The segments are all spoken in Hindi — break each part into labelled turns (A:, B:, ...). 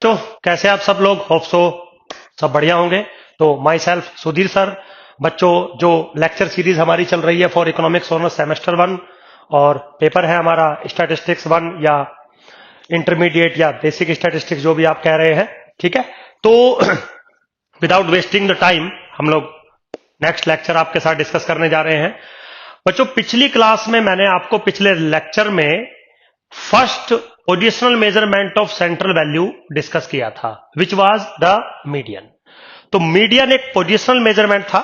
A: बच्चों, कैसे आप सब लोग? होप सो सब बढ़िया होंगे। तो माई सेल्फ सुधीर सर। बच्चों, जो लेक्चर सीरीज हमारी चल रही है फॉर इकोनॉमिक्स ऑनर्स सेमेस्टर 1, और पेपर है हमारा स्टैटिस्टिक्स 1 या इंटरमीडिएट या बेसिक स्टैटिस्टिक्स, जो भी आप कह रहे हैं, ठीक है। तो विदाउट वेस्टिंग द टाइम हम लोग नेक्स्ट लेक्चर आपके साथ डिस्कस करने जा रहे हैं। बच्चों, पिछली क्लास में मैंने आपको पिछले लेक्चर में first positional measurement of central value discuss किया था, विच वाज द मीडियन। तो मीडियन एक पोजिशनल मेजरमेंट था,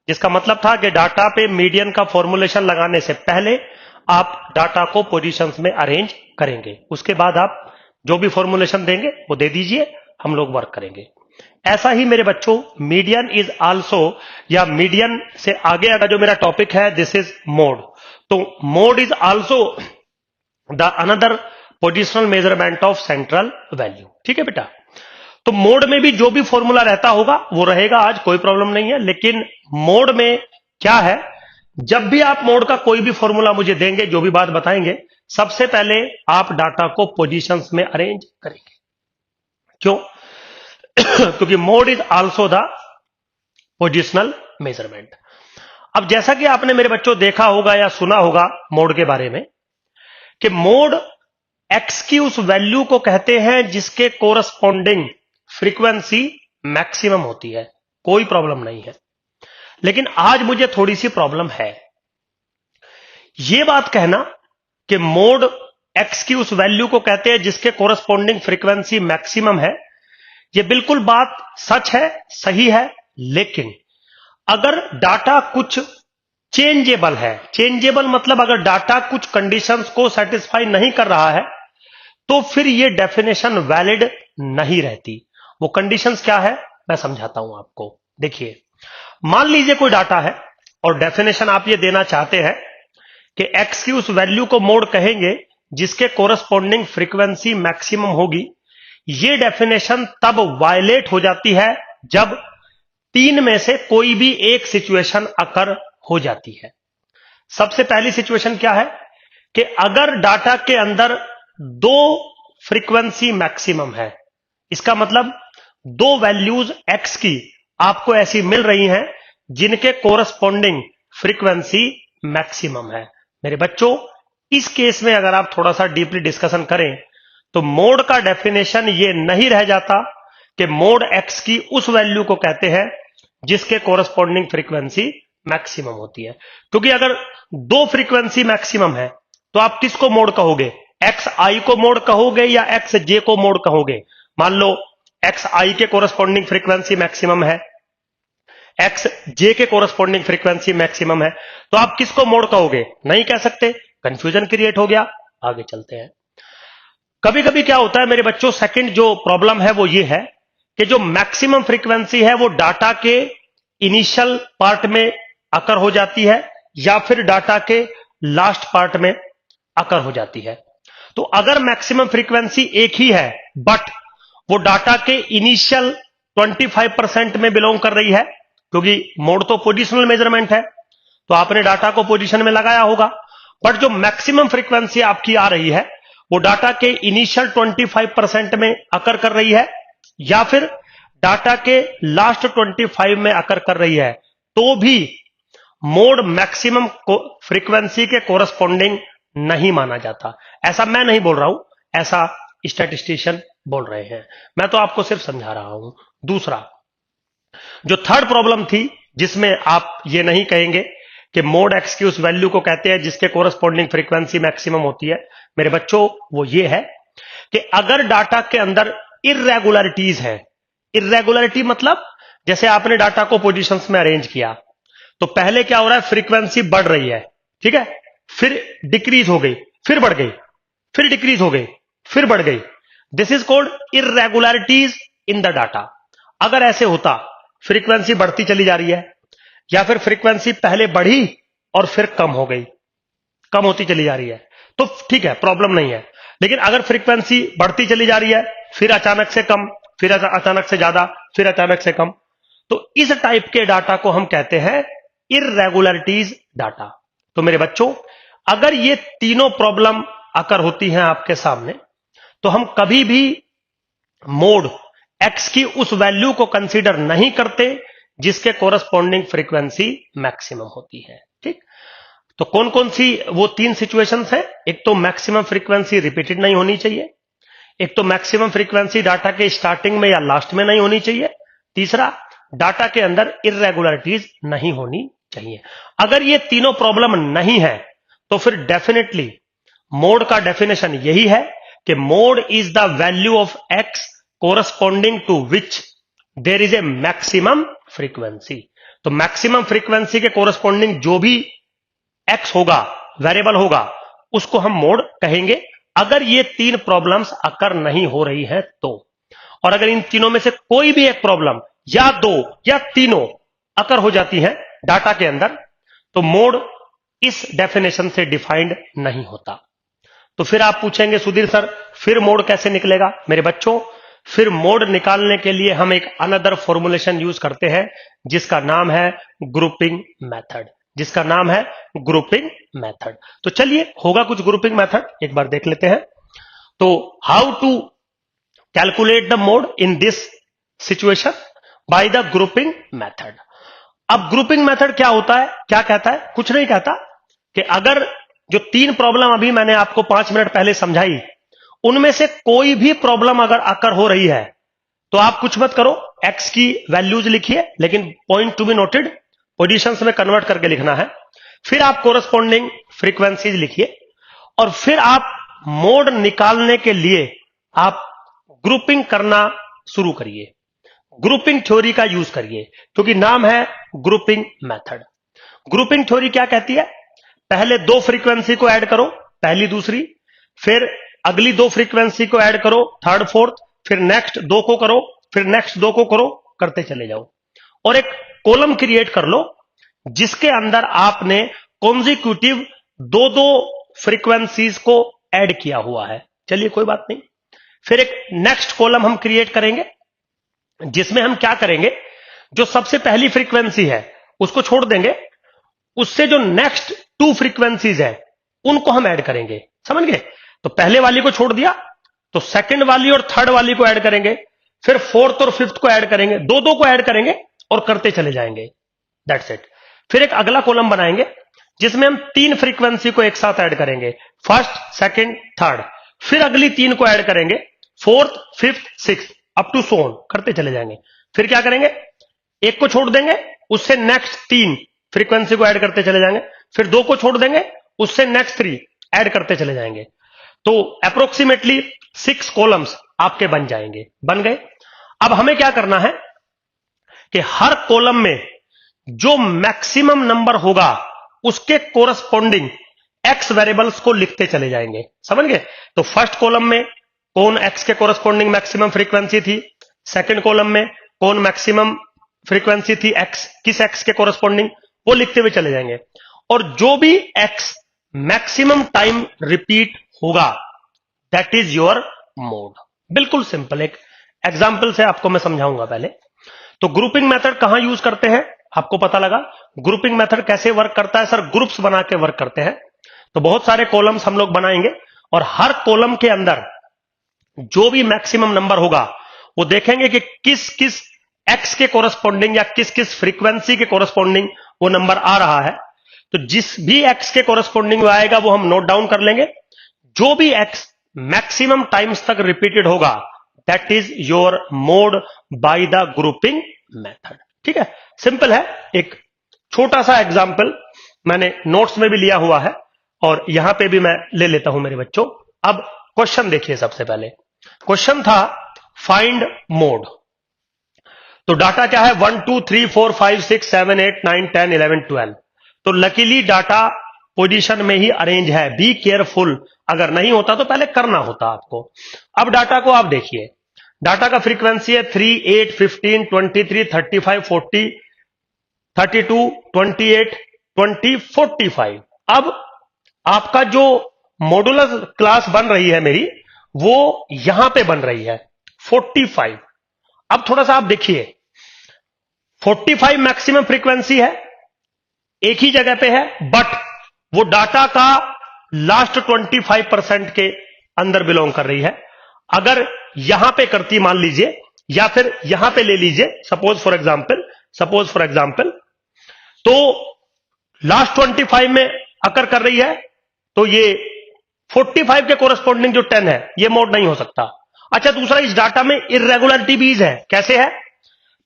A: जिसका मतलब था कि डाटा पे मीडियन का फॉर्मुलेशन लगाने से पहले आप डाटा को पोजीशंस में अरेंज करेंगे, उसके बाद आप जो भी फॉर्मुलेशन देंगे वो दे दीजिए, हम लोग वर्क करेंगे। ऐसा ही मेरे बच्चों, मीडियन इज आल्सो, या मीडियन से आगे अगर जो मेरा टॉपिक है दिस इज मोड। तो mode is also the another positional measurement of central value, ठीक है बेटा। तो मोड में भी जो भी फॉर्मूला रहता होगा वो रहेगा, आज कोई प्रॉब्लम नहीं है। लेकिन मोड में क्या है, जब भी आप मोड का कोई भी फॉर्मूला मुझे देंगे, जो भी बात बताएंगे, सबसे पहले आप डाटा को पोजीशंस में अरेंज करेंगे। क्यों? क्योंकि mode is also the positional measurement. अब जैसा कि आपने मेरे बच्चों देखा होगा या सुना होगा मोड के बारे में, कि मोड एक्स की उस वैल्यू को कहते हैं जिसके कोरस्पॉन्डिंग फ्रीक्वेंसी मैक्सिमम होती है। कोई प्रॉब्लम नहीं है, लेकिन आज मुझे थोड़ी सी प्रॉब्लम है। यह बात कहना कि मोड एक्स की उस वैल्यू को कहते हैं जिसके कोरस्पॉन्डिंग फ्रीक्वेंसी मैक्सिमम है, यह बिल्कुल बात सच है, सही है। लेकिन अगर डाटा कुछ चेंजेबल है, चेंजेबल मतलब अगर डाटा कुछ कंडीशंस को सेटिस्फाई नहीं कर रहा है, तो फिर यह डेफिनेशन वैलिड नहीं रहती। वो कंडीशंस क्या है, मैं समझाता हूं आपको। देखिए, मान लीजिए कोई डाटा है और डेफिनेशन आप ये देना चाहते हैं कि एक्स की उस वैल्यू को मोड कहेंगे जिसके कोरस्पॉन्डिंग फ्रीक्वेंसी मैक्सिमम होगी। ये डेफिनेशन तब वायलेट हो जाती है जब तीन में से कोई भी एक सिचुएशन अकर हो जाती है। सबसे पहली सिचुएशन क्या है कि अगर डाटा के अंदर दो फ्रीक्वेंसी मैक्सिमम है, इसका मतलब दो वैल्यूज एक्स की आपको ऐसी मिल रही हैं जिनके कोरस्पॉन्डिंग फ्रीक्वेंसी मैक्सिमम है। मेरे बच्चों, इस केस में अगर आप थोड़ा सा डीपली डिस्कशन करें तो मोड का डेफिनेशन ये नहीं रह जाता कि मोड एक्स की उस वैल्यू को कहते हैं जिसके कोरस्पॉन्डिंग फ्रीक्वेंसी मैक्सिमम होती है। क्योंकि अगर दो फ्रीक्वेंसी मैक्सिमम है तो आप किसको मोड कहोगे? एक्स आई को मोड कहोगे या एक्स जे को मोड कहोगे? मान लो एक्स आई के कोरस्पॉन्डिंग फ्रीक्वेंसी मैक्सिमम है, एक्स जे के कोरस्पॉन्डिंग फ्रीक्वेंसी मैक्सिमम है, तो आप किसको मोड कहोगे? नहीं कह सकते, कंफ्यूजन क्रिएट हो गया। आगे चलते हैं। कभी कभी क्या होता है मेरे बच्चों, सेकंड जो प्रॉब्लम है वो ये है कि जो मैक्सिमम फ्रीक्वेंसी है वो डाटा के इनिशियल पार्ट में अकर हो जाती है या फिर डाटा के लास्ट पार्ट में अकर हो जाती है। तो अगर मैक्सिमम फ्रीक्वेंसी एक ही है बट वो डाटा के इनिशियल 25% में बिलोंग कर रही है, क्योंकि मोड तो पोजिशनल मेजरमेंट है, तो आपने डाटा को पोजीशन में लगाया होगा, बट जो मैक्सिमम फ्रीक्वेंसी आपकी आ रही है वो डाटा के इनिशियल 25% में अकर कर रही है या फिर डाटा के लास्ट 25 में अकर कर रही है, तो भी मोड मैक्सिमम फ्रीक्वेंसी के कोरस्पॉन्डिंग नहीं माना जाता। ऐसा मैं नहीं बोल रहा हूं, ऐसा स्टैटिस्टिशियन बोल रहे हैं, मैं तो आपको सिर्फ समझा रहा हूं। दूसरा, जो थर्ड प्रॉब्लम थी जिसमें आप ये नहीं कहेंगे कि मोड एक्स की उस वैल्यू को कहते हैं जिसके कोरस्पॉन्डिंग फ्रीक्वेंसी मैक्सिमम होती है, मेरे बच्चों, वो ये है कि अगर डाटा के अंदर इर्रेगुलरिटीज है। इर्रेगुलरिटी मतलब जैसे आपने डाटा को पोजीशंस में अरेंज किया तो पहले क्या हो रहा है, फ्रीक्वेंसी बढ़ रही है, ठीक है, फिर डिक्रीज हो गई, फिर बढ़ गई, फिर डिक्रीज हो गई, फिर बढ़ गई। This is called irregularities in the data. अगर ऐसे होता, फ्रीक्वेंसी बढ़ती चली जा रही है या फिर फ्रीक्वेंसी पहले बढ़ी और फिर कम हो गई, कम होती चली जा रही है, तो ठीक है, प्रॉब्लम नहीं है। लेकिन अगर फ्रीक्वेंसी बढ़ती चली जा रही है, फिर अचानक से कम, फिर अचानक से ज्यादा, फिर अचानक से कम, तो इस टाइप के डाटा को हम कहते हैं इर्रेगुलरिटीज डाटा। तो मेरे बच्चों, अगर ये तीनों प्रॉब्लम अकर होती हैं आपके सामने, तो हम कभी भी मोड एक्स की उस वैल्यू को कंसीडर नहीं करते जिसके कोरस्पॉन्डिंग फ्रीक्वेंसी मैक्सिमम होती है। ठीक, तो कौन कौन सी वो तीन सिचुएशंस हैं? एक तो मैक्सिमम फ्रीक्वेंसी रिपीटेड नहीं होनी चाहिए, एक तो मैक्सिमम फ्रीक्वेंसी डाटा के स्टार्टिंग में या लास्ट में नहीं होनी चाहिए, तीसरा डाटा के अंदर इरेगुलरिटीज नहीं होनी चाहिए। अगर ये तीनों प्रॉब्लम नहीं है तो फिर डेफिनेटली मोड का डेफिनेशन यही है कि mode is the value of x corresponding to which there is a maximum frequency. तो मैक्सिमम फ्रीक्वेंसी के कोरस्पॉन्डिंग जो भी एक्स होगा, वेरिएबल होगा, उसको हम मोड कहेंगे अगर ये तीन प्रॉब्लम्स अकर नहीं हो रही है तो। और अगर इन तीनों में से कोई भी एक प्रॉब्लम या दो या तीनों अकर हो जाती है डाटा के अंदर, तो मोड इस डेफिनेशन से डिफाइंड नहीं होता। तो फिर आप पूछेंगे सुधीर सर फिर मोड कैसे निकलेगा? मेरे बच्चों, फिर मोड निकालने के लिए हम एक अनदर फॉर्मुलेशन यूज करते हैं जिसका नाम है ग्रुपिंग मेथड, जिसका नाम है ग्रुपिंग मेथड। तो चलिए होगा कुछ ग्रुपिंग मेथड एक बार देख लेते हैं। तो how to calculate the mode in this situation? By the grouping method. अब ग्रुपिंग मेथड क्या होता है, क्या कहता है? कुछ नहीं कहता कि अगर जो तीन प्रॉब्लम अभी मैंने आपको 5 मिनट पहले समझाई, उनमें से कोई भी प्रॉब्लम अगर आकर हो रही है तो आप कुछ मत करो, एक्स की वैल्यूज लिखिए, लेकिन point to be noted positions में कन्वर्ट करके लिखना है। फिर आप कोरस्पॉन्डिंग फ्रीक्वेंसीज लिखिए और फिर आप मोड निकालने के लिए आप ग्रुपिंग करना शुरू करिए, ग्रुपिंग थ्योरी का यूज करिए, क्योंकि नाम है ग्रुपिंग मेथड। ग्रुपिंग थ्योरी क्या कहती है? पहले दो फ्रीक्वेंसी को ऐड करो, पहली दूसरी, फिर अगली दो फ्रीक्वेंसी को ऐड करो, थर्ड फोर्थ, फिर नेक्स्ट दो को करो, फिर नेक्स्ट दो को करो, करते चले जाओ और एक कॉलम क्रिएट कर लो जिसके अंदर आपने कॉन्जिक्यूटिव दो दो फ्रीक्वेंसीज को ऐड किया हुआ है। चलिए कोई बात नहीं, फिर एक नेक्स्ट कॉलम हम क्रिएट करेंगे जिसमें हम क्या करेंगे, जो सबसे पहली फ्रीक्वेंसी है उसको छोड़ देंगे, उससे जो नेक्स्ट टू फ्रीक्वेंसीज है उनको हम ऐड करेंगे। समझ गए? तो पहले वाली को छोड़ दिया तो सेकंड वाली और थर्ड वाली को ऐड करेंगे, फिर फोर्थ और फिफ्थ को ऐड करेंगे, दो दो को ऐड करेंगे और करते चले जाएंगे। That's it. फिर एक अगला कॉलम बनाएंगे जिसमें हम तीन फ्रीक्वेंसी को एक साथ ऐड करेंगे, फर्स्ट सेकंड थर्ड, फिर अगली तीन को ऐड करेंगे, fourth fifth sixth, up to so on, करते चले जाएंगे। फिर क्या करेंगे, एक को छोड़ देंगे, उससे नेक्स्ट तीन फ्रीक्वेंसी को ऐड करते चले जाएंगे, फिर दो को छोड़ देंगे, उससे नेक्स्ट थ्री ऐड करते चले जाएंगे। तो अप्रोक्सीमेटली 6 कॉलम्स आपके बन जाएंगे। बन गए। अब हमें क्या करना है कि हर कॉलम में जो मैक्सिमम नंबर होगा उसके कोरस्पॉन्डिंग एक्स वेरिएबल्स को लिखते चले जाएंगे। समझ गए? तो फर्स्ट कॉलम में कौन एक्स के कोरस्पॉन्डिंग मैक्सिमम फ्रीक्वेंसी थी, सेकंड कॉलम में कौन मैक्सिमम फ्रीक्वेंसी थी एक्स, किस एक्स के कोरस्पॉन्डिंग, वो लिखते हुए चले जाएंगे। और जो भी एक्स मैक्सिमम टाइम रिपीट होगा दैट इज योर मोड। बिल्कुल सिंपल, एक एग्जांपल से आपको मैं समझाऊंगा पहले। तो ग्रुपिंग मेथड कहां यूज करते हैं, आपको पता लगा। ग्रुपिंग मेथड कैसे वर्क करता है? सर ग्रुप्स बना के वर्क करते हैं। तो बहुत सारे कॉलम्स हम लोग बनाएंगे और हर कॉलम के अंदर जो भी मैक्सिमम नंबर होगा वो देखेंगे कि किस किस एक्स के कोरस्पॉन्डिंग या किस किस फ्रीक्वेंसी के कोरस्पॉन्डिंग वो नंबर आ रहा है। तो जिस भी एक्स के कोरस्पॉन्डिंग में आएगा वो हम नोट डाउन कर लेंगे। जो भी एक्स मैक्सिमम टाइम्स तक रिपीटेड होगा that is your mode bye the grouping method. ठीक है, सिंपल है। एक छोटा सा एग्जांपल मैंने नोट्स में भी लिया हुआ है और यहां पे भी मैं ले लेता हूं मेरे बच्चों। अब क्वेश्चन देखिए। सबसे पहले क्वेश्चन था फाइंड मोड। तो डाटा क्या है, 1 2 3 4 5 6 7 8 9 10 11 12। तो लकीली डाटा पोजीशन में ही अरेंज है। बी केयरफुल, अगर नहीं होता तो पहले करना होता आपको। अब डाटा को आप देखिए, डाटा का फ्रीक्वेंसी है 3 8 15 23 35 40 32 28 20 45। अब आपका जो मॉडुलस क्लास बन रही है मेरी, वो यहां पे बन रही है 45। अब थोड़ा सा आप देखिए, 45 मैक्सिमम फ्रीक्वेंसी है, एक ही जगह पे है, बट वो डाटा का लास्ट 25% के अंदर बिलोंग कर रही है। अगर यहां पे करती मान लीजिए, या फिर यहां पे ले लीजिए, सपोज फॉर एग्जाम्पल, तो लास्ट 25 में अकर कर रही है, तो ये 45 के कोरस्पॉन्डिंग जो 10 है ये मोड नहीं हो सकता। अच्छा, दूसरा, इस डाटा में इरेगुलरिटी भी है। कैसे है?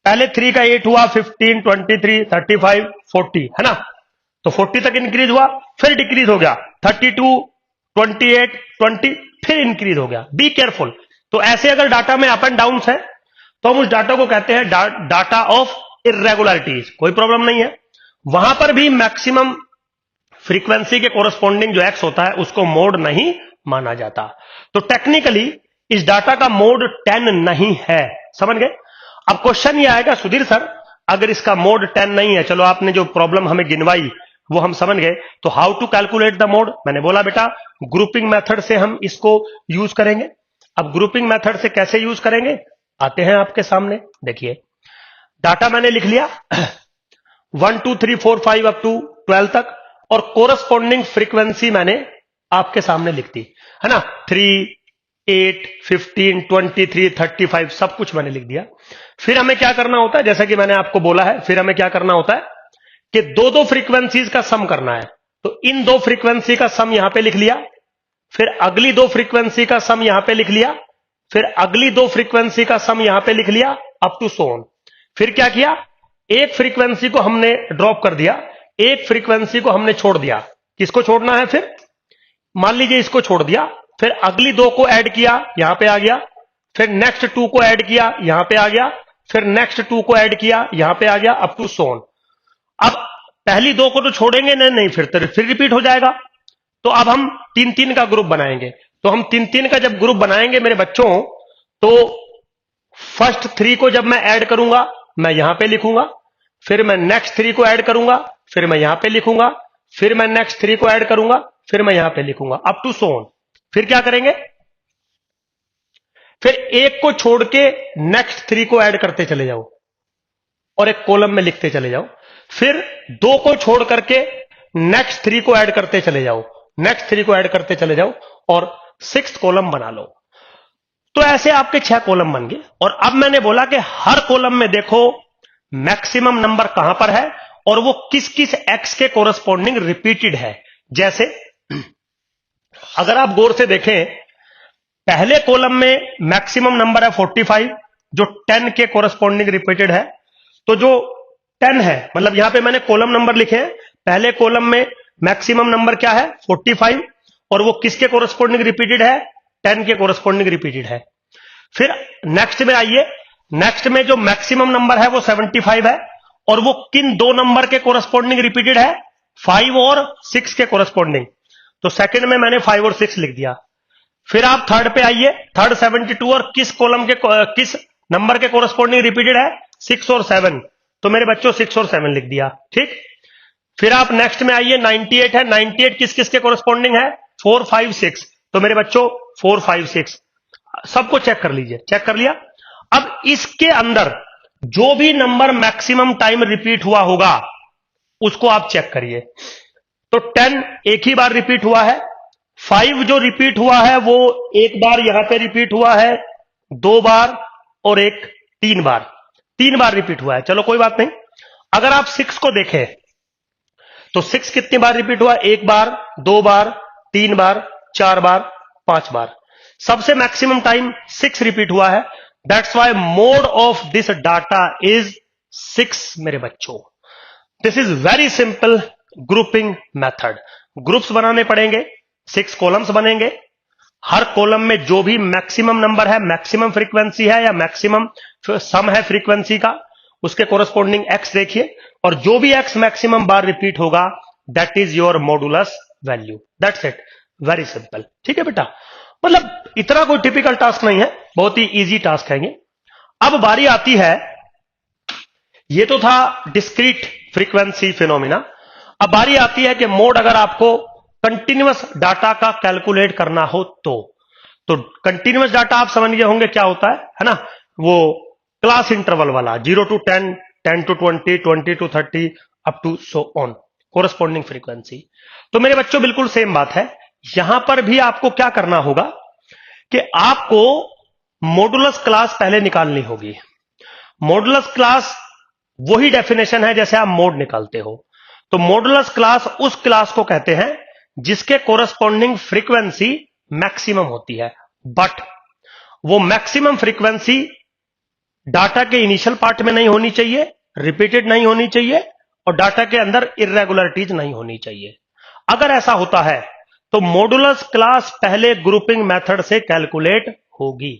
A: पहले 3 का 8 हुआ, 15, 23, 35, 40, है ना? तो 40 तक इंक्रीज हुआ, फिर डिक्रीज हो गया, 32, 28, 20, फिर इंक्रीज हो गया। Be careful. तो ऐसे अगर डाटा में अप एंड डाउन है तो हम उस डाटा को कहते हैं डाटा ऑफ इरेगुलरिटीज। कोई प्रॉब्लम नहीं है। वहां पर भी मैक्सिमम फ्रीक्वेंसी के कोरस्पॉन्डिंग जो एक्स होता है उसको मोड नहीं माना जाता। तो टेक्निकली इस डाटा का मोड 10 नहीं है। समझ गए? अब क्वेश्चन ये आएगा, सुधीर सर अगर इसका मोड 10 नहीं है, चलो आपने जो प्रॉब्लम हमें गिनवाई वो हम समझ गए, तो how to calculate the mode? मैंने बोला बेटा ग्रुपिंग मेथड से हम इसको यूज करेंगे। अब ग्रुपिंग मेथड से कैसे यूज करेंगे आते हैं आपके सामने। देखिए, डाटा मैंने लिख लिया 1 2 3 4 5 अप टू 12 तक, और कोरस्पॉन्डिंग फ्रीक्वेंसी मैंने आपके सामने लिख दी, है ना? 3, 8, 15, 23, 35 सब कुछ मैंने लिख दिया। फिर हमें क्या करना होता है, जैसा कि मैंने आपको बोला है, फिर हमें क्या करना होता है कि दो फ्रीक्वेंसीज का सम करना है। तो इन दो फ्रीक्वेंसी का सम यहां पे लिख लिया, फिर अगली दो फ्रीक्वेंसी का सम यहां पे लिख लिया, फिर अगली दो फ्रीक्वेंसी का सम यहां पे लिख लिया, अप टू सो ऑन। फिर क्या किया, एक फ्रीक्वेंसी को हमने ड्रॉप कर दिया, एक फ्रीक्वेंसी को हमने छोड़ दिया। किसको छोड़ना है? फिर मान लीजिए इसको छोड़ दिया, फिर अगली दो को ऐड किया, यहां पे आ गया, फिर नेक्स्ट 2 को ऐड किया, यहां पे आ गया, फिर नेक्स्ट 2 को ऐड किया, यहां पे आ गया, अप टू सो ऑन। अब पहली दो को तो छोड़ेंगे नहीं, फिर रिपीट हो जाएगा। तो अब हम 3-3 का ग्रुप बनाएंगे। तो हम 3-3 का जब ग्रुप बनाएंगे मेरे बच्चों, तो फर्स्ट 3 को जब मैं ऐड करूंगा मैं यहां पे लिखूंगा, फिर मैं नेक्स्ट 3 को ऐड करूंगा, फिर मैं यहां पे लिखूंगा, फिर मैं नेक्स्ट 3 को ऐड करूंगा, फिर मैं यहां पे लिखूंगा, अप टू सो ऑन। फिर क्या करेंगे, फिर एक को छोड़ के नेक्स्ट 3 को ऐड करते चले जाओ और एक कॉलम में लिखते चले जाओ, फिर 2 को छोड़ करके नेक्स्ट 3 को ऐड करते चले जाओ, नेक्स्ट 3 को ऐड करते चले जाओ और 6th कॉलम बना लो। तो ऐसे आपके 6 कॉलम बन गए। और अब मैंने बोला कि हर कॉलम में देखो मैक्सिमम नंबर कहां पर है और वो किस किस एक्स के कोरस्पॉन्डिंग रिपीटेड है। जैसे अगर आप गौर से देखें, पहले कॉलम में मैक्सिमम नंबर है 45 जो 10 के कोरस्पॉन्डिंग रिपीटेड है। तो जो 10 है, मतलब यहां पे मैंने कॉलम नंबर लिखे हैं, पहले कॉलम में मैक्सिमम नंबर क्या है 45 और वो किसके कोरस्पॉन्डिंग रिपीटेड है 10 के कोरस्पॉन्डिंग रिपीटेड है। फिर नेक्स्ट में आइए, नेक्स्ट में जो मैक्सिमम नंबर है वो 75 है और वो किन दो नंबर के कोरस्पॉन्डिंग रिपीटेड है 5 और 6 के कोरस्पॉन्डिंग। तो सेकंड में मैंने 5 और 6 लिख दिया। फिर आप थर्ड पे आइए, थर्ड 72 और किस कॉलम के किस नंबर के कोरस्पॉन्डिंग रिपीटेड है 6 और 7। तो मेरे बच्चों 6 और 7 लिख दिया, ठीक। फिर आप नेक्स्ट में आइए, 98 है, 98 किस किस के कोरस्पॉन्डिंग है 4, 5, 6। तो मेरे बच्चों 4, 5, 6 सबको चेक कर लीजिए। चेक कर लिया। अब इसके अंदर जो भी नंबर मैक्सिमम टाइम रिपीट हुआ होगा उसको आप चेक करिए। तो 10 एक ही बार रिपीट हुआ है, 5 जो रिपीट हुआ है वो एक बार यहां पे रिपीट हुआ है, 2 बार और एक 3 बार, 3 बार रिपीट हुआ है। चलो कोई बात नहीं। अगर आप 6 को देखें तो 6 कितनी बार रिपीट हुआ, 1 बार, 2 बार, 3 बार, 4 बार, 5 बार। सबसे मैक्सिमम टाइम 6 रिपीट हुआ है। That's why mode of this data is 6 मेरे बच्चों। This is very simple grouping method. Groups बनाने पड़ेंगे, 6 कॉलम्स बनेंगे। हर कॉलम में जो भी मैक्सिमम नंबर है, मैक्सिमम फ्रीक्वेंसी है या मैक्सिमम सम है फ्रीक्वेंसी का, उसके कोरस्पॉन्डिंग एक्स देखिए और जो भी एक्स मैक्सिमम बार रिपीट होगा that is your modulus value. That's it, very simple. ठीक है बेटा, मतलब इतना कोई टिपिकल टास्क नहीं है, बहुत ही इजी टास्क है ये। अब बारी आती है, ये तो था डिस्क्रीट फ्रीक्वेंसी फिनोमिना। अब बारी आती है कि मोड अगर आपको कंटिन्यूअस डाटा का कैलकुलेट करना हो तो कंटिन्यूअस डाटा आप समझ गए होंगे क्या होता है ना, वो क्लास इंटरवल वाला 0 to 10, 10 to 20, 20 to 30 up to so on, corresponding frequency. तो मेरे बच्चों बिल्कुल सेम बात है, यहां पर भी आपको क्या करना होगा कि आपको मॉडुलस क्लास पहले निकालनी होगी। मॉडुलस क्लास वही डेफिनेशन है जैसे आप मोड निकालते हो। तो मॉडुलस क्लास उस क्लास को कहते हैं जिसके कोरस्पॉन्डिंग फ्रीक्वेंसी मैक्सिमम होती है, बट वो मैक्सिमम फ्रीक्वेंसी डाटा के इनिशियल पार्ट में नहीं होनी चाहिए, रिपीटेड नहीं होनी चाहिए और डाटा के अंदर इर्रेगुलरिटीज नहीं होनी चाहिए। अगर ऐसा होता है तो मॉडुलस क्लास पहले ग्रुपिंग मेथड से कैलकुलेट होगी।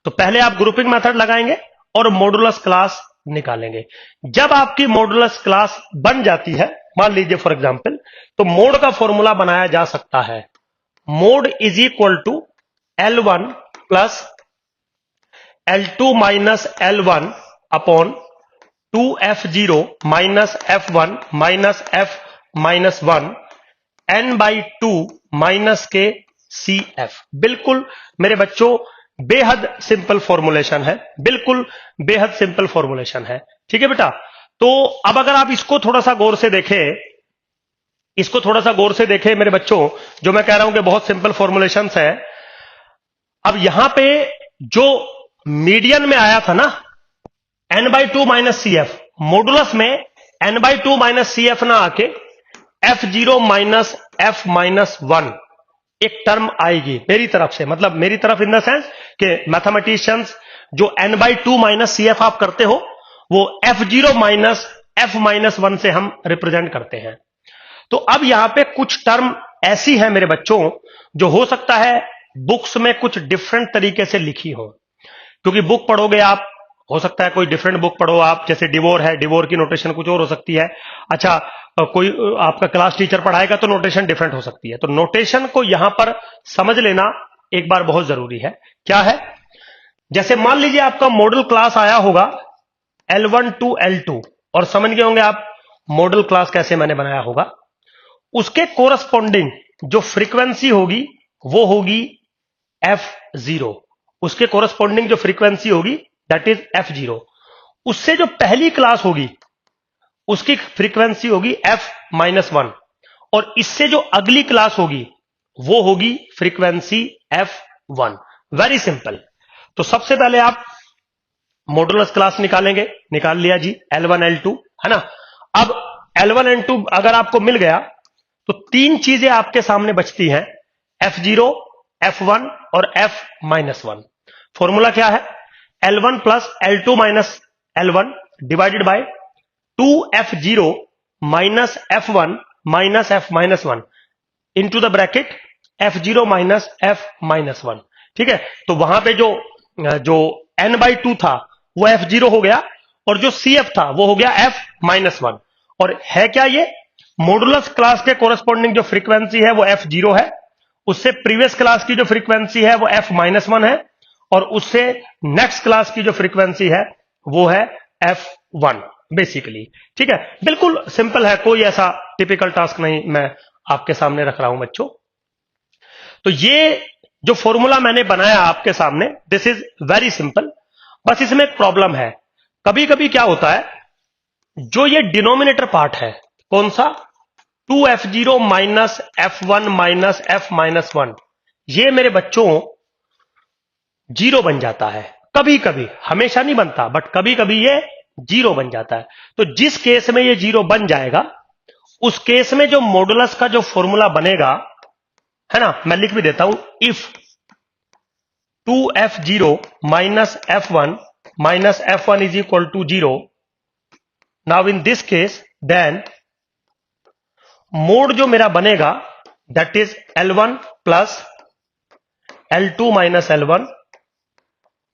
A: तो पहले आप ग्रुपिंग मेथड लगाएंगे और मॉडुलस क्लास निकालेंगे। जब आपकी मॉडुलस क्लास बन जाती है, मान लीजिए फॉर एग्जांपल, तो मोड का फॉर्मूला बनाया जा सकता है, mode is equal to L1 plus L2 minus L1 upon 2F0 minus F1 minus F minus 1 N/2 minus के CF। बिल्कुल मेरे बच्चों बेहद सिंपल फॉर्मुलेशन है, बिल्कुल बेहद सिंपल फॉर्मुलेशन है। ठीक है बेटा। तो अब अगर आप इसको थोड़ा सा गौर से देखें, इसको थोड़ा सा गौर से देखें मेरे बच्चों, जो मैं कह रहा हूं कि बहुत सिंपल फॉर्मुलेशंस है। अब यहां पे जो मीडियन में आया था ना N/2 माइनस CF, मॉडुलस में N/2 माइनस CF ना आके F0 माइनस F माइनस 1 एक टर्म आएगी मेरी तरफ से, मतलब मेरी तरफ इन द सेंस कि मैथमेटिशियंस जो N/2 माइनस CF आप करते हो वो F0 माइनस F माइनस 1 से हम रिप्रेजेंट करते हैं। तो अब यहां पे कुछ टर्म ऐसी है मेरे बच्चों जो हो सकता है बुक्स में कुछ डिफरेंट तरीके से लिखी हो, क्योंकि बुक पढ़ोगे आप, हो सकता है कोई डिफरेंट बुक पढ़ो आप, जैसे डिवोर है, डिवोर की नोटेशन कुछ और हो सकती है। अच्छा, कोई आपका क्लास टीचर पढ़ाएगा तो नोटेशन डिफरेंट हो सकती है। तो नोटेशन को यहां पर समझ लेना एक बार बहुत जरूरी है। क्या है, जैसे मान लीजिए आपका मॉडल क्लास आया होगा L1 टू L2, और समझ गए होंगे आप मॉडल क्लास कैसे मैंने बनाया होगा। उसके कोरस्पॉन्डिंग जो फ्रीक्वेंसी होगी वो होगी F0, उसके कोरस्पॉन्डिंग जो फ्रीक्वेंसी होगी दैट इज F0। उससे जो पहली क्लास होगी उसकी फ्रीक्वेंसी होगी F-1, और इससे जो अगली क्लास होगी वो होगी फ्रीक्वेंसी F1। Very simple. तो सबसे पहले आप मॉडुलस क्लास निकालेंगे, निकाल लिया जी, L1 L2 है ना। अब L1 L2 अगर आपको मिल गया तो तीन चीजें आपके सामने बचती हैं, F0, F1 और F-1। फॉर्मूला क्या है, L1 plus L2 minus L1 divided by 2F0 minus F1 minus F minus 1 into the bracket F0 minus F minus 1। ठीक है। तो वहां पे जो N/2 था वो F0 हो गया और जो CF था वो हो गया F माइनस 1। और है क्या ये, मॉडुलस क्लास के कोरस्पॉन्डिंग जो फ्रीक्वेंसी है वो F0 है, उससे प्रीवियस क्लास की जो फ्रीक्वेंसी है वो F माइनस 1 है, और उससे नेक्स्ट क्लास की जो फ्रीक्वेंसी है वो है F1 बेसिकली। ठीक है, बिल्कुल सिंपल है, कोई ऐसा टिपिकल टास्क नहीं मैं आपके सामने रख रहा हूं बच्चों। तो ये जो फॉर्मूला मैंने बनाया आपके सामने, दिस इज वेरी सिंपल। बस इसमें एक प्रॉब्लम है, कभी कभी क्या होता है, जो ये डिनोमिनेटर पार्ट है, कौन सा, 2F0 minus F1 minus F minus 1, ये मेरे बच्चों जीरो बन जाता है। कभी कभी, हमेशा नहीं बनता, बट कभी कभी ये जीरो बन जाता है। तो जिस केस में ये जीरो बन जाएगा उस केस में जो मॉडुलस का जो फॉर्मूला बनेगा है ना, मैं लिख भी देता हूं, if 2F0 minus F1 minus F1 is equal to 0, now in this case then mode जो मेरा बनेगा that is L1 plus L2 minus L1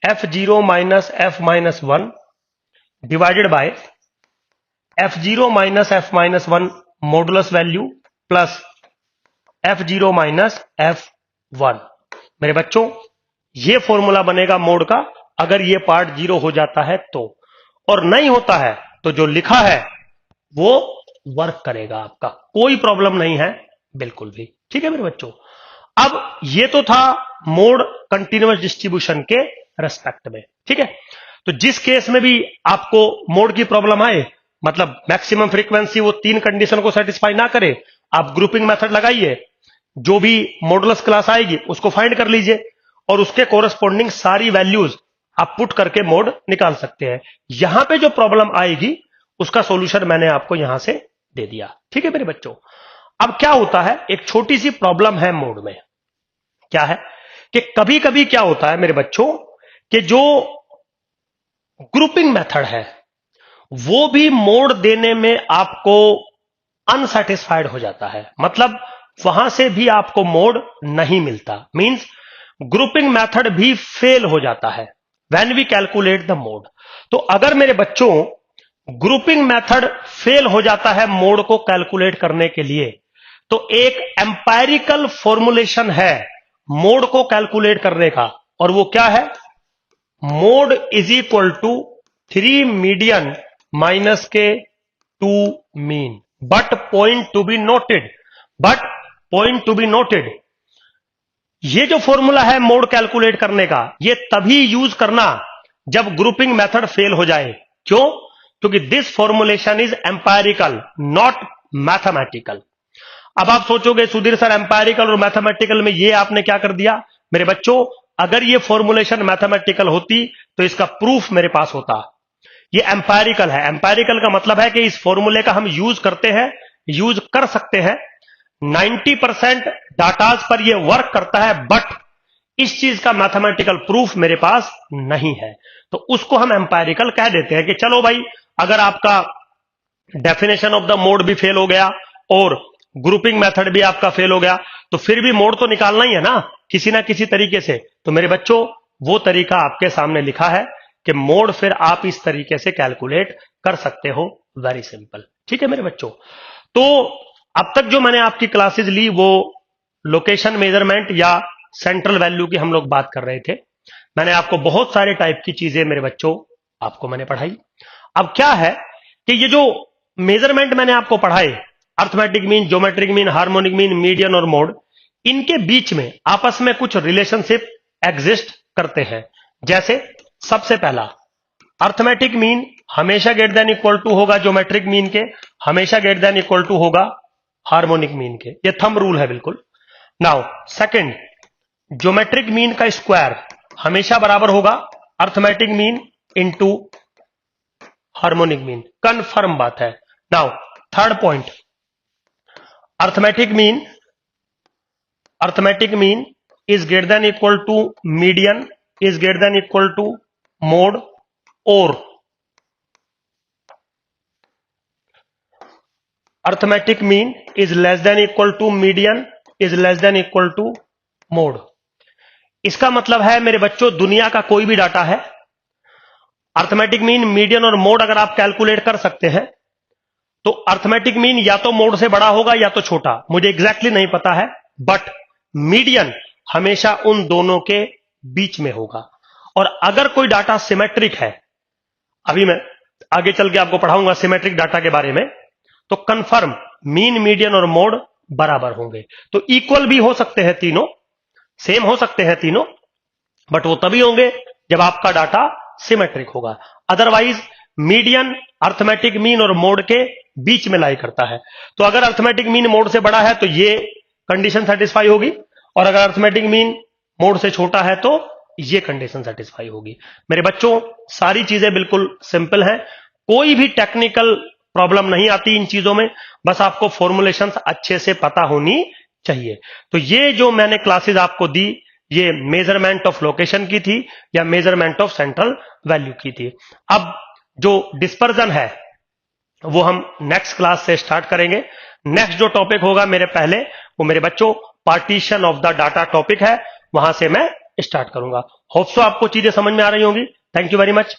A: F0 minus F minus 1 divided by F0 minus F minus 1 modulus value plus F0 minus F1। मेरे बच्चों ये फॉर्मूला बनेगा मोड का अगर ये पार्ट जीरो हो जाता है तो, और नहीं होता है तो जो लिखा है वो वर्क करेगा, आपका कोई प्रॉब्लम नहीं है बिल्कुल भी। ठीक है मेरे बच्चों। अब ये तो था मोड कंटीन्यूअस डिस्ट्रीब्यूशन के रेस्पेक्ट में। ठीक है, तो जिस केस में भी आपको मोड की प्रॉब्लम आए, मतलब मैक्सिमम फ्रीक्वेंसी वो तीन कंडीशन को सेटिस्फाई ना करे, आप ग्रुपिंग मेथड लगाइए, जो भी मॉडुलस क्लास आएगी उसको फाइंड कर लीजिए, और उसके कोरस्पॉन्डिंग सारी वैल्यूज आप पुट करके मोड निकाल सकते हैं। यहां पे जो प्रॉब्लम आएगी उसका सॉल्यूशन मैंने आपको यहां से दे दिया। ठीक है मेरे बच्चों, अब क्या होता है, एक छोटी सी प्रॉब्लम है मोड में। क्या है कि कभी कभी क्या होता है मेरे बच्चों कि जो ग्रुपिंग मेथड है वो भी मोड देने में आपको अनसेटिस्फाइड हो जाता है, मतलब वहां से भी आपको मोड नहीं मिलता, मींस ग्रुपिंग मेथड भी फेल हो जाता है when we calculate the mode. तो अगर मेरे बच्चों ग्रुपिंग मेथड फेल हो जाता है मोड को कैलकुलेट करने के लिए, तो एक एम्पायरिकल फॉर्मुलेशन है मोड को कैलकुलेट करने का, और वो क्या है, mode is equal to 3 median minus के 2 mean. But point to be noted, ये जो फॉर्मूला है मोड कैलकुलेट करने का, ये तभी यूज करना जब ग्रुपिंग मेथड फेल हो जाए। क्यों? क्योंकि this formulation is empirical not mathematical. अब आप सोचोगे सुधीर सर एम्पायरिकल और मैथमेटिकल में ये आपने क्या कर दिया? मेरे बच्चों, अगर ये फॉर्मुलेशन मैथमेटिकल होती तो इसका प्रूफ मेरे पास होता। ये एम्पायरिकल है। एम्पायरिकल का मतलब है कि इस फॉर्मूले का हम यूज करते हैं, यूज कर सकते हैं, 90% डाटाज पर ये वर्क करता है, बट इस चीज का मैथमेटिकल प्रूफ मेरे पास नहीं है, तो उसको हम एम्पायरिकल कह देते हैं कि चलो भाई, अगर आपका डेफिनेशन ऑफ द मोड भी फेल हो गया और ग्रुपिंग मेथड भी आपका फेल हो गया, तो फिर भी मोड तो निकालना ही है ना किसी तरीके से। तो मेरे बच्चों, वो तरीका आपके सामने लिखा है कि मोड फिर आप इस तरीके से कैलकुलेट कर सकते हो, वेरी सिंपल। ठीक है मेरे बच्चों, तो अब तक जो मैंने आपकी क्लासेस ली वो लोकेशन मेजरमेंट या सेंट्रल वैल्यू की हम लोग बात कर रहे थे। मैंने आपको बहुत सारे टाइप की चीजें मेरे बच्चों आपको मैंने पढ़ाई। अब क्या है कि ये जो मेजरमेंट मैंने आपको पढ़ाए, arithmetic mean, geometric mean, harmonic mean, median और मोड, इनके बीच में आपस में कुछ रिलेशनशिप एग्जिस्ट करते हैं। जैसे सबसे पहला, अर्थमेटिक मीन हमेशा ग्रेटर देन इक्वल टू होगा ज्योमेट्रिक मीन के, हमेशा ग्रेटर देन इक्वल टू होगा हार्मोनिक मीन के। ये थंब रूल है बिल्कुल। नाउ सेकंड, ज्योमेट्रिक मीन का स्क्वायर हमेशा बराबर होगा arithmetic mean into harmonic mean, confirm बात है। Now third point, arithmetic mean is greater than equal to median is greater than equal to mode, और arithmetic mean is less than equal to median is less than equal to mode. इसका मतलब है मेरे बच्चों, दुनिया का कोई भी डाटा है, अर्थमेटिक मीन, मीडियन और मोड अगर आप कैलकुलेट कर सकते हैं, तो अर्थमेटिक मीन या तो मोड से बड़ा होगा या तो छोटा, मुझे एग्जैक्टली नहीं पता है, बट मीडियन हमेशा उन दोनों के बीच में होगा। और अगर कोई डाटा सिमेट्रिक है, अभी मैं आगे चल के आपको पढ़ाऊंगा सिमेट्रिक डाटा के बारे में, तो कंफर्म मीन, मीडियन और मोड बराबर होंगे। तो इक्वल भी हो सकते हैं तीनों, सेम हो सकते हैं तीनों, बट वो तभी होंगे जब आपका डाटा सिमेट्रिक होगा। अदरवाइज मीडियन अर्थमेटिक मीन और मोड के बीच में लाई करता है। तो अगर अर्थमेटिक मीन मोड से बड़ा है तो ये कंडीशन सेटिस्फाई होगी, और अगर अर्थमेटिक मीन मोड से छोटा है तो ये कंडीशन सेटिस्फाई होगी। मेरे बच्चों, सारी चीजें बिल्कुल सिंपल हैं, कोई भी टेक्निकल प्रॉब्लम नहीं आती इन चीजों में, बस आपको फॉर्मुलेशंस अच्छे से पता होनी चाहिए। तो ये जो मैंने क्लासेस आपको दी, ये मेजरमेंट ऑफ लोकेशन की थी या मेजरमेंट ऑफ सेंट्रल वैल्यू की थी। अब जो डिस्पर्जन है वो हम नेक्स्ट क्लास से स्टार्ट करेंगे। नेक्स्ट जो टॉपिक होगा मेरे पहले, वो मेरे बच्चों partition of the data topic है, वहां से मैं स्टार्ट करूंगा। होप सो आपको चीजें समझ में आ रही होंगी। Thank you very much.